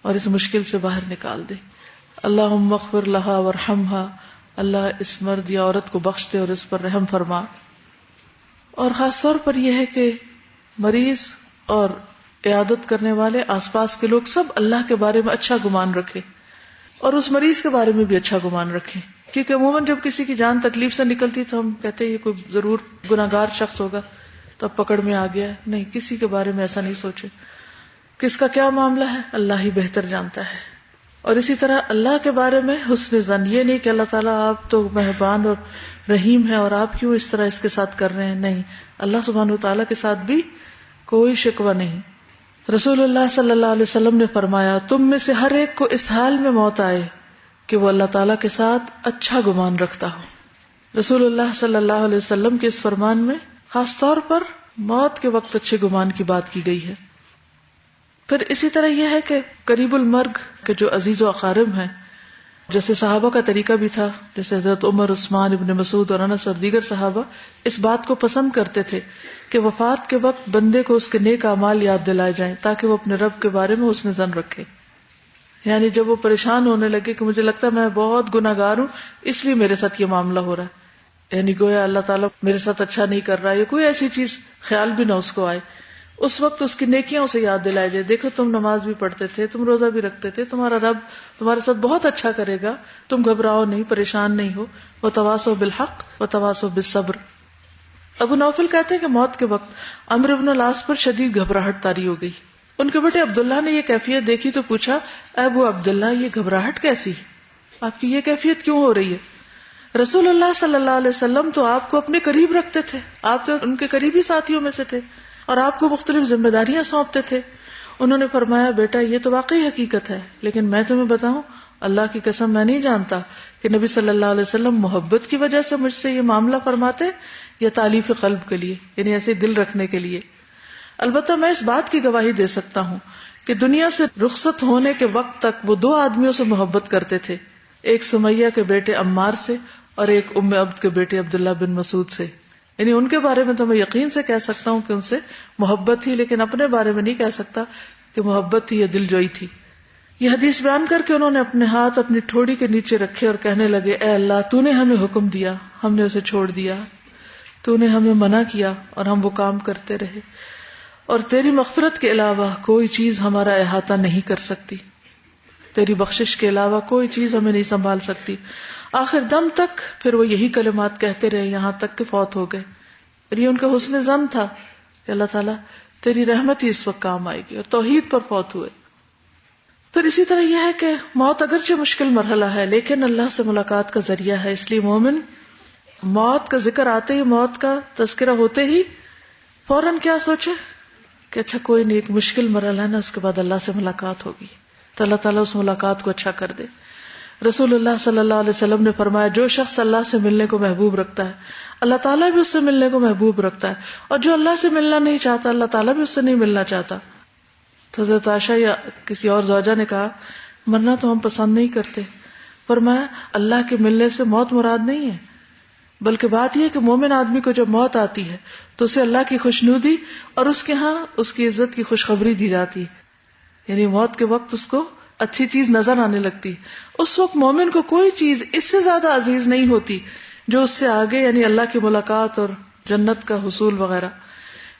اور اس مشکل سے باہر نکال دے. اللہم اغفر لہا وارحمہا, اللہ اس مرد یا عورت کو بخش دے اور اس پر رحم فرما. اور خاص طور پر یہ ہے کہ مریض اور عیادت کرنے والے, آس پاس کے لوگ سب اللہ کے بارے میں اچھا گمان رکھیں, اور اس مریض کے بارے میں بھی اچھا گمان رکھیں. کیونکہ عموماً جب کسی کی جان تکلیف سے نکلتی تو ہم کہتے ہیں یہ کوئی ضرور گناہگار شخص ہوگا تو اب پکڑ میں آ گیا ہے. نہیں, کسی کے بارے میں ایسا نہیں سوچے. کس کا کیا معاملہ ہے اللہ ہی بہتر جانتا ہے. اور اسی طرح اللہ کے بارے میں حسن ظن, یہ نہیں کہ اللہ تعالیٰ آپ تو مہربان اور رحیم ہے اور آپ کیوں اس طرح اس کے ساتھ کر رہے ہیں. نہیں, اللہ سبحانہ وتعالیٰ کے ساتھ بھی کوئی شکوہ نہیں. رسول اللہ صلی اللہ علیہ وسلم نے فرمایا تم میں سے ہر ایک کو اس حال میں موت آئے کہ وہ اللہ تعالیٰ کے ساتھ اچھا گمان رکھتا ہو. رسول اللہ صلی اللہ علیہ وسلم کے اس فرمان میں خاص طور پر موت کے وقت اچھے گمان کی بات کی گئی ہے. پھر اسی طرح یہ ہے کہ قریب المرگ کے جو عزیز و اقارب ہیں, جیسے صحابہ کا طریقہ بھی تھا, جیسے حضرت عمر, عثمان ابن مسعود اور انس اور دیگر صحابہ اس بات کو پسند کرتے تھے کہ وفات کے وقت بندے کو اس کے نیک اعمال یاد دلائے جائیں تاکہ وہ اپنے رب کے بارے میں حسن ظن رکھے. یعنی جب وہ پریشان ہونے لگے کہ مجھے لگتا ہے میں بہت گناہگار ہوں اس لیے میرے ساتھ یہ معاملہ ہو رہا ہے, یعنی گویا اللہ تعالیٰ میرے ساتھ اچھا نہیں کر رہا, یا کوئی ایسی چیز خیال بھی نہ اس کو آئے, اس وقت اس کی نیکیاں اسے یاد دلائے جائے. دیکھو تم نماز بھی پڑھتے تھے, تم روزہ بھی رکھتے تھے, تمہارا رب تمہارے ساتھ بہت اچھا کرے گا, تم گھبراؤ نہیں, پریشان نہیں ہو. وتواصوا بالحق وتواصوا بالصبر. ابو نوفل کہتے ہیں کہ موت کے وقت عمرو بن العاص پر شدید گھبراہٹ طاری ہو گئی. ان کے بیٹے عبداللہ نے یہ کیفیت دیکھی تو پوچھا, اے ابو عبداللہ یہ گھبراہٹ کیسی, آپ کی یہ کیفیت کیوں ہو رہی ہے؟ رسول اللہ صلی اللہ علیہ وسلم تو آپ کو اپنے قریب رکھتے تھے, آپ تو ان کے قریبی ساتھیوں میں سے تھے اور آپ کو مختلف ذمہ داریاں سونپتے تھے. انہوں نے فرمایا بیٹا یہ تو واقعی حقیقت ہے, لیکن میں تمہیں بتاؤں اللہ کی قسم میں نہیں جانتا کہ نبی صلی اللہ علیہ وسلم محبت کی وجہ سے مجھ سے یہ معاملہ فرماتے یا تالیف قلب کے لیے, یعنی ایسے دل رکھنے کے لیے. البتہ میں اس بات کی گواہی دے سکتا ہوں کہ دنیا سے رخصت ہونے کے وقت تک وہ 2 آدمیوں سے محبت کرتے تھے, ایک سمیہ کے بیٹے عمار سے اور ایک ام عبد کے بیٹے عبداللہ بن مسعود سے. یعنی ان کے بارے میں تو میں یقین سے کہہ سکتا ہوں کہ ان سے محبت تھی, لیکن اپنے بارے میں نہیں کہہ سکتا کہ محبت تھی یا دل جوئی تھی. یہ حدیث بیان کر کے انہوں نے اپنے ہاتھ اپنی ٹھوڑی کے نیچے رکھے اور کہنے لگے, اے اللہ تو نے ہمیں حکم دیا, ہم نے اسے چھوڑ دیا, تو نے ہمیں منع کیا اور ہم وہ کام کرتے رہے. اور تیری مغفرت کے علاوہ کوئی چیز ہمارا احاطہ نہیں کر سکتی، تیری بخشش کے علاوہ کوئی چیز ہمیں نہیں سنبھال سکتی. آخر دم تک پھر وہ یہی کلمات کہتے رہے یہاں تک کہ فوت ہو گئے. اور یہ ان کا حسن ظن تھا کہ اللہ تعالیٰ تیری رحمت ہی اس وقت کام آئے گی، اور توحید پر فوت ہوئے. پھر اسی طرح یہ ہے کہ موت اگرچہ مشکل مرحلہ ہے لیکن اللہ سے ملاقات کا ذریعہ ہے، اس لیے مومن موت کا ذکر آتے ہی، موت کا تذکرہ ہوتے ہی فوراً کیا سوچے کہ اچھا کوئی نہیں، ایک مشکل مرحلہ ہے نا، اس کے بعد اللہ سے ملاقات ہوگی تو اللہ تعالیٰ اس ملاقات کو اچھا کر دے. رسول اللہ صلی اللہ علیہ وسلم نے فرمایا جو شخص اللہ سے ملنے کو محبوب رکھتا ہے اللہ تعالیٰ بھی اس سے ملنے کو محبوب رکھتا ہے، اور جو اللہ سے ملنا نہیں چاہتا اللہ تعالیٰ بھی اس سے نہیں ملنا چاہتا. تو حضرت عائشہ یا کسی اور زوجہ نے کہا مرنا تو ہم پسند نہیں کرتے. فرمایا اللہ کے ملنے سے موت مراد نہیں ہے، بلکہ بات یہ ہے کہ مومن آدمی کو جب موت آتی ہے تو اسے اللہ کی خوشنودی اور اس کے ہاں اس کی عزت کی خوشخبری دی جاتی ہے. یعنی موت کے وقت اس کو اچھی چیز نظر آنے لگتی. اس وقت مومن کو کوئی چیز اس سے زیادہ عزیز نہیں ہوتی جو اس سے آگے یعنی اللہ کی ملاقات اور جنت کا حصول وغیرہ.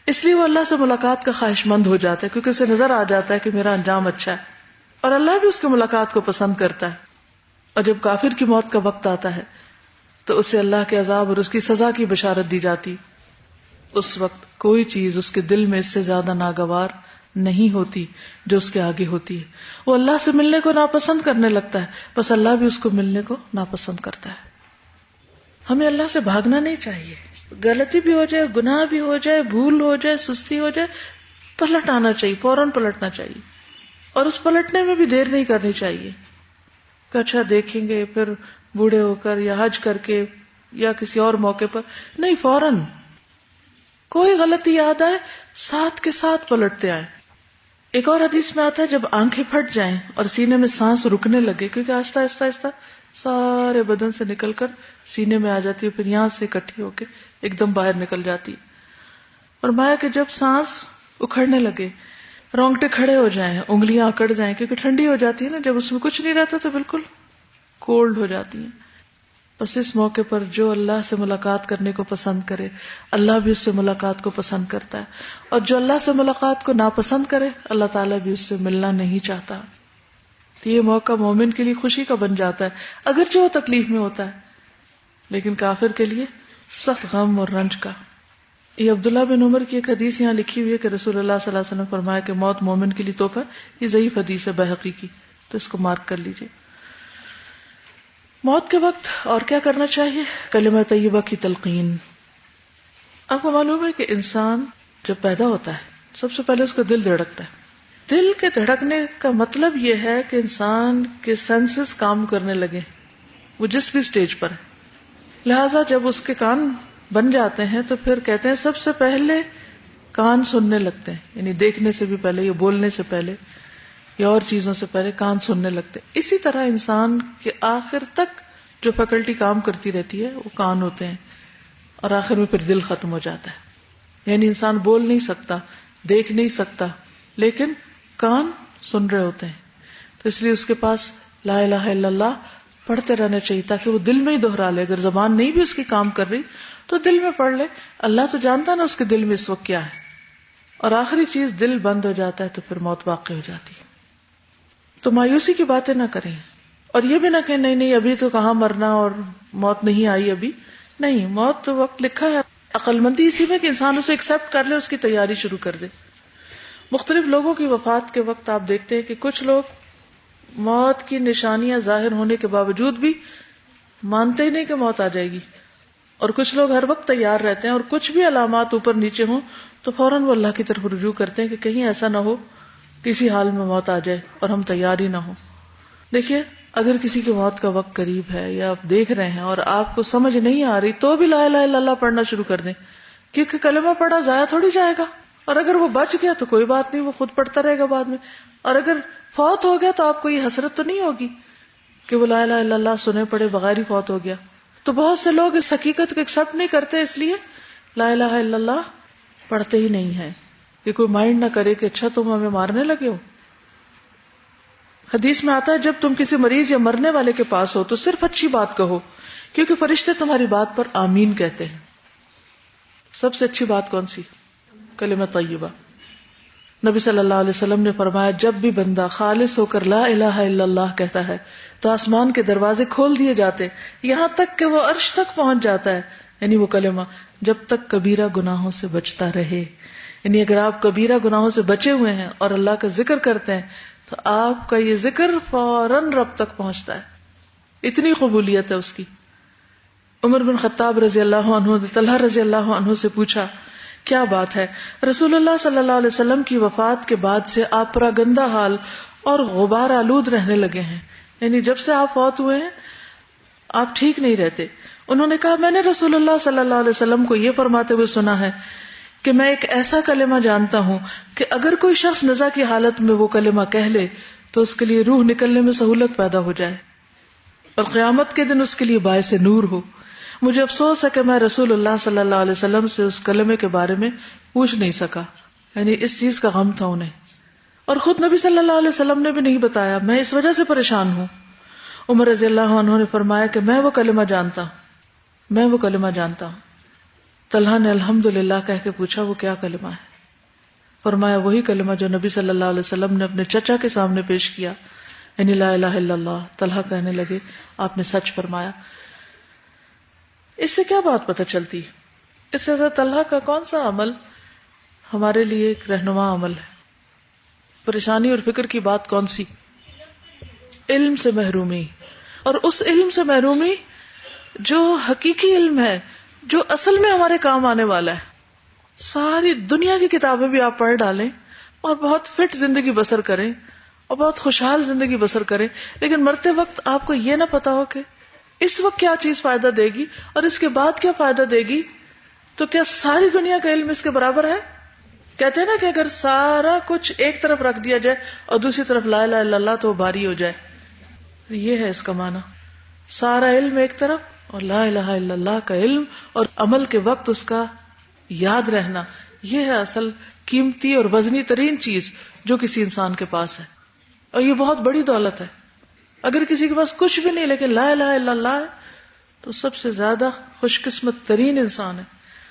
اس لیے وہ اللہ سے ملاقات کا خواہش مند ہو جاتا ہے کیونکہ اسے نظر آ جاتا ہے کہ میرا انجام اچھا ہے، اور اللہ بھی اس کی ملاقات کو پسند کرتا ہے. اور جب کافر کی موت کا وقت آتا ہے تو اسے اللہ کے عذاب اور اس کی سزا کی بشارت دی جاتی. اس وقت کوئی چیز اس کے دل میں اس سے زیادہ ناگوار نہیں ہوتی جو اس کے آگے ہوتی ہے. وہ اللہ سے ملنے کو ناپسند کرنے لگتا ہے، بس اللہ بھی اس کو ملنے کو ناپسند کرتا ہے. ہمیں اللہ سے بھاگنا نہیں چاہیے. غلطی بھی ہو جائے، گناہ بھی ہو جائے، بھول ہو جائے، سستی ہو جائے، پلٹ آنا چاہیے، فوراً پلٹنا چاہیے. اور اس پلٹنے میں بھی دیر نہیں کرنی چاہیے کہ اچھا دیکھیں گے پھر بوڑھے ہو کر یا حج کر کے یا کسی اور موقع پر. نہیں، فوراً کوئی غلطی یاد آئے ساتھ کے ساتھ پلٹتے آئے. ایک اور حدیث میں آتا ہے جب آنکھیں پھٹ جائیں اور سینے میں سانس رکنے لگے، کیونکہ آہستہ آہستہ آہستہ سارے بدن سے نکل کر سینے میں آ جاتی ہے، پھر یہاں سے اکٹھی ہو کے ایک دم باہر نکل جاتی. اور مایا کہ جب سانس اکھڑنے لگے، رونگٹے کھڑے ہو جائیں، انگلیاں اکڑ جائیں، کیونکہ ٹھنڈی ہو جاتی ہے نا، جب اس میں کچھ نہیں رہتا تو بالکل کولڈ ہو جاتی ہیں. بس اس موقع پر جو اللہ سے ملاقات کرنے کو پسند کرے اللہ بھی اس سے ملاقات کو پسند کرتا ہے، اور جو اللہ سے ملاقات کو ناپسند کرے اللہ تعالیٰ بھی اس سے ملنا نہیں چاہتا. تو یہ موقع مومن کے لیے خوشی کا بن جاتا ہے اگرچہ وہ تکلیف میں ہوتا ہے، لیکن کافر کے لیے سخت غم اور رنج کا. یہ عبداللہ بن عمر کی ایک حدیث یہاں لکھی ہوئی ہے کہ رسول اللہ صلی اللہ علیہ وسلم فرمایا کہ موت مومن کے لیے تحفہ. یہ ضعیف حدیث ہے بہقی کی، تو اس کو مارک کر لیجئے. موت کے وقت اور کیا کرنا چاہیے؟ کلمہ طیبہ کی تلقین. آپ کو معلوم ہے کہ انسان جب پیدا ہوتا ہے سب سے پہلے اس کا دل دھڑکتا ہے. دل کے دھڑکنے کا مطلب یہ ہے کہ انسان کے سینسز کام کرنے لگے، وہ جس بھی سٹیج پر ہے. لہذا جب اس کے کان بن جاتے ہیں تو پھر کہتے ہیں سب سے پہلے کان سننے لگتے ہیں، یعنی دیکھنے سے بھی پہلے یا بولنے سے پہلے یا اور چیزوں سے پہلے کان سننے لگتے ہیں. اسی طرح انسان کے آخر تک جو فیکلٹی کام کرتی رہتی ہے وہ کان ہوتے ہیں، اور آخر میں پھر دل ختم ہو جاتا ہے. یعنی انسان بول نہیں سکتا، دیکھ نہیں سکتا، لیکن کان سن رہے ہوتے ہیں. تو اس لیے اس کے پاس لا الہ الا اللہ پڑھتے رہنا چاہیے تاکہ وہ دل میں ہی دہرا لے. اگر زبان نہیں بھی اس کی کام کر رہی تو دل میں پڑھ لے. اللہ تو جانتا نا اس کے دل میں اس وقت کیا ہے. اور آخری چیز دل بند ہو جاتا ہے تو پھر موت واقع ہو جاتی ہے. تو مایوسی کی باتیں نہ کریں، اور یہ بھی نہ کہیں نہیں ابھی تو کہاں مرنا اور موت نہیں آئی ابھی. نہیں، موت تو وقت لکھا ہے. عقل مندی اسی میں کہ انسان اسے ایکسپٹ کر لے، اس کی تیاری شروع کر دے. مختلف لوگوں کی وفات کے وقت آپ دیکھتے ہیں کہ کچھ لوگ موت کی نشانیاں ظاہر ہونے کے باوجود بھی مانتے ہی نہیں کہ موت آ جائے گی، اور کچھ لوگ ہر وقت تیار رہتے ہیں، اور کچھ بھی علامات اوپر نیچے ہوں تو فوراً وہ اللہ کی طرف رجوع کرتے ہیں کہ کہیں ایسا نہ ہو کسی حال میں موت آ جائے اور ہم تیار ہی نہ ہوں. دیکھیے اگر کسی کی موت کا وقت قریب ہے یا آپ دیکھ رہے ہیں اور آپ کو سمجھ نہیں آ رہی تو بھی لا الہ الا اللہ پڑھنا شروع کر دیں، کیونکہ کلمہ پڑھا ضائع تھوڑی جائے گا. اور اگر وہ بچ گیا تو کوئی بات نہیں، وہ خود پڑھتا رہے گا بعد میں. اور اگر فوت ہو گیا تو آپ کو یہ حسرت تو نہیں ہوگی کہ وہ لا الہ الا اللہ سنے پڑے بغیر ہی فوت ہو گیا. تو بہت سے لوگ اس حقیقت کو ایکسپٹ نہیں کرتے، اس لیے لا الہ الا اللہ پڑھتے ہی نہیں ہے کہ کوئی مائنڈ نہ کرے کہ اچھا تم ہمیں مارنے لگے ہو. حدیث میں آتا ہے جب تم کسی مریض یا مرنے والے کے پاس ہو تو صرف اچھی بات کہو، کیونکہ فرشتے تمہاری بات پر آمین کہتے ہیں. سب سے اچھی بات کون سی؟ کلمہ طیبہ. نبی صلی اللہ علیہ وسلم نے فرمایا جب بھی بندہ خالص ہو کر لا الہ الا اللہ کہتا ہے تو آسمان کے دروازے کھول دیے جاتے یہاں تک کہ وہ عرش تک پہنچ جاتا ہے. یعنی وہ کلمہ جب تک کبیرہ گناہوں سے بچتا رہے. یعنی اگر آپ کبیرہ گناہوں سے بچے ہوئے ہیں اور اللہ کا ذکر کرتے ہیں تو آپ کا یہ ذکر فوراً رب تک پہنچتا ہے. اتنی قبولیت ہے اس کی. عمر بن خطاب رضی اللہ عنہ نے طلحہ رضی اللہ عنہ سے پوچھا کیا بات ہے؟ رسول اللہ صلی اللہ علیہ وسلم کی وفات کے بعد سے آپ پر گندہ حال اور غبار آلود رہنے لگے ہیں. یعنی جب سے آپ فوت ہوئے ہیں آپ ٹھیک نہیں رہتے. انہوں نے کہا میں نے رسول اللہ صلی اللہ علیہ وسلم کو یہ فرماتے ہوئے سنا ہے کہ میں ایک ایسا کلمہ جانتا ہوں کہ اگر کوئی شخص نزا کی حالت میں وہ کلمہ کہہ لے تو اس کے لیے روح نکلنے میں سہولت پیدا ہو جائے اور قیامت کے دن اس کے لیے باعث نور ہو. مجھے افسوس ہے کہ میں رسول اللہ صلی اللہ علیہ وسلم سے اس کلمے کے بارے میں پوچھ نہیں سکا. یعنی اس چیز کا غم تھا انہیں, اور خود نبی صلی اللہ علیہ وسلم نے بھی نہیں بتایا. میں اس وجہ سے پریشان ہوں. عمر رضی اللہ عنہ نے فرمایا کہ میں وہ کلمہ جانتا ہوں. طلحہ نے الحمدللہ کہہ کے پوچھا وہ کیا کلمہ ہے؟ فرمایا وہی کلمہ جو نبی صلی اللہ علیہ وسلم نے اپنے چچا کے سامنے پیش کیا, یعنی لا الہ الا اللہ. طلحہ کہنے لگے آپ نے سچ فرمایا. اس سے کیا بات پتہ چلتی؟ اس سے حضرت طلحہ کا کون سا عمل ہمارے لیے ایک رہنما عمل ہے؟ پریشانی اور فکر کی بات کون سی؟ علم سے محرومی, اور اس علم سے محرومی جو حقیقی علم ہے, جو اصل میں ہمارے کام آنے والا ہے. ساری دنیا کی کتابیں بھی آپ پڑھ ڈالیں اور بہت فٹ زندگی بسر کریں اور بہت خوشحال زندگی بسر کریں, لیکن مرتے وقت آپ کو یہ نہ پتا ہو کہ اس وقت کیا چیز فائدہ دے گی اور اس کے بعد کیا فائدہ دے گی, تو کیا ساری دنیا کا علم اس کے برابر ہے؟ کہتے ہیں نا کہ اگر سارا کچھ ایک طرف رکھ دیا جائے اور دوسری طرف لا الہ الا اللہ تو وہ بھاری ہو جائے. یہ ہے اس کا معنی, سارا علم ایک طرف اور لا الہ الا اللہ کا علم اور عمل کے وقت اس کا یاد رہنا, یہ ہے اصل قیمتی اور وزنی ترین چیز جو کسی انسان کے پاس ہے, اور یہ بہت بڑی دولت ہے. اگر کسی کے پاس کچھ بھی نہیں لیکن لا الہ الا اللہ ہے تو سب سے زیادہ خوش قسمت ترین انسان ہے.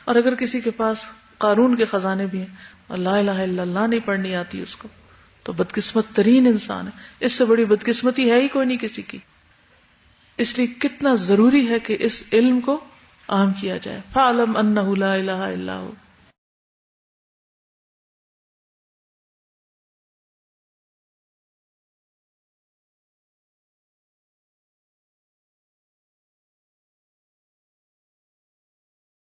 اور اگر کسی کے پاس قارون کے خزانے بھی ہیں اور لا الہ الا اللہ نہیں پڑھنی آتی اس کو, تو بدقسمت ترین انسان ہے. اس سے بڑی بدقسمتی ہے ہی کوئی نہیں کسی کی. اس لیے کتنا ضروری ہے کہ اس علم کو عام کیا جائے. فَاعْلَمْ أَنَّهُ لَا إِلَهَ إِلَّا هُوَ